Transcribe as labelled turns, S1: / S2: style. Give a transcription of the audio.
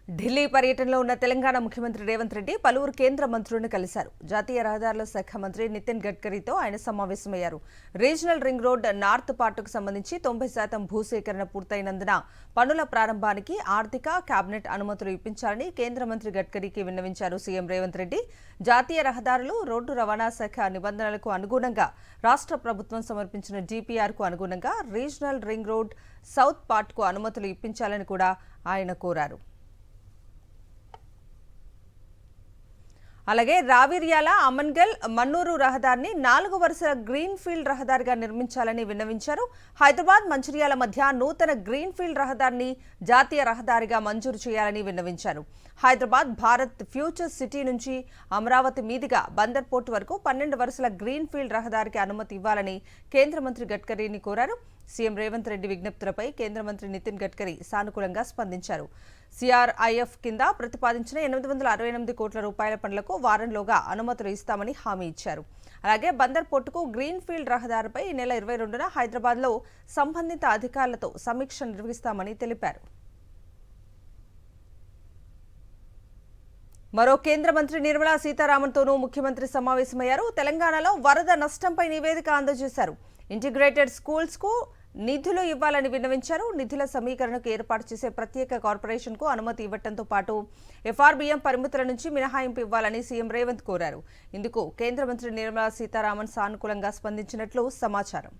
S1: ఢిల్లీ పర్యటనలో ఉన్న తెలంగాణ ముఖ్యమంత్రి రేవంత్ రెడ్డి పలువురు కేంద్ర మంత్రులను కలిశారు. జాతీయ రహదారుల శాఖ మంత్రి నితిన్ గడ్కరీతో ఆయన సమావేశమయ్యారు. రీజనల్ రింగ్ రోడ్ నార్త్ పార్టుకు సంబంధించి 90% భూసేకరణ పూర్తయినందున పనుల ప్రారంభానికి ఆర్థిక కేబినెట్ అనుమతులు ఇప్పించాలని కేంద్ర మంత్రి గడ్కరీకి విన్నవించారు సీఎం రేవంత్ రెడ్డి. జాతీయ రహదారులు, రోడ్డు రవాణా శాఖ నిబంధనలకు అనుగుణంగా రాష్ట్ర ప్రభుత్వం సమర్పించిన డిపిఆర్కు అనుగుణంగా రీజనల్ రింగ్ రోడ్ సౌత్ పార్ట్కు అనుమతులు ఇప్పించాలని కూడా ఆయన కోరారు. అలాగే రావిర్యాల, అమన్గల్, మన్నూరు రహదారిని 4 వరుసల గ్రీన్ ఫీల్డ్ రహదారిగా నిర్మించాలని విన్నవించారు. హైదరాబాద్, మంచిర్యాల మధ్య నూతన గ్రీన్ ఫీల్డ్ రహదారిని జాతీయ రహదారిగా మంజూరు చేయాలని విన్నవించారు. హైదరాబాద్ భారత్ ఫ్యూచర్ సిటీ నుంచి అమరావతి మీదుగా బందర్ పోర్టు వరకు 12 వరుసల గ్రీన్ ఫీల్డ్ రహదారికి అనుమతి ఇవ్వాలని కేంద్ర మంత్రి గడ్కరీని కోరారు. సీఎం రేవంత్ రెడ్డి విజ్ఞప్తులపై కేంద్ర మంత్రి నితిన్ గడ్కరీ సానుకూలంగా స్పందించారు. సిఆర్ఐఎఫ్ కింద ప్రతిపాదించిన 868 కోట్ల రూపాయల పనులకు వారంలోగా అనుమతులు ఇస్తామని హామీ ఇచ్చారు. అలాగే బందర్ పోర్టుకు గ్రీన్ ఫీల్డ్ రహదారిపై ఈ నెల 22న హైదరాబాద్లో సంబంధిత అధికారులతో సమీక్ష నిర్వహిస్తామని తెలిపారు. మరో కేంద్ర మంత్రి నిర్మలా సీతారామన్తోనూ ముఖ్యమంత్రి సమావేశమయ్యారు. తెలంగాణలో వరద నష్టంపై నివేదిక అందజేశారు. ఇంటిగ్రేటెడ్ స్కూల్స్కు నిధులు ఇవ్వాలని విన్నవించారు. నిధుల సమీకరణకు ఏర్పాటు చేసే ప్రత్యేక కార్పొరేషన్కు అనుమతి ఇవ్వడంతో పాటు ఎఫ్ఆర్బీఎం పరిమితుల నుంచి మినహాయింపు ఇవ్వాలని సీఎం రేవంత్ కోరారు. ఇందుకు కేంద్ర మంత్రి నిర్మలా సీతారామన్ సానుకూలంగా స్పందించినట్లు సమాచారం.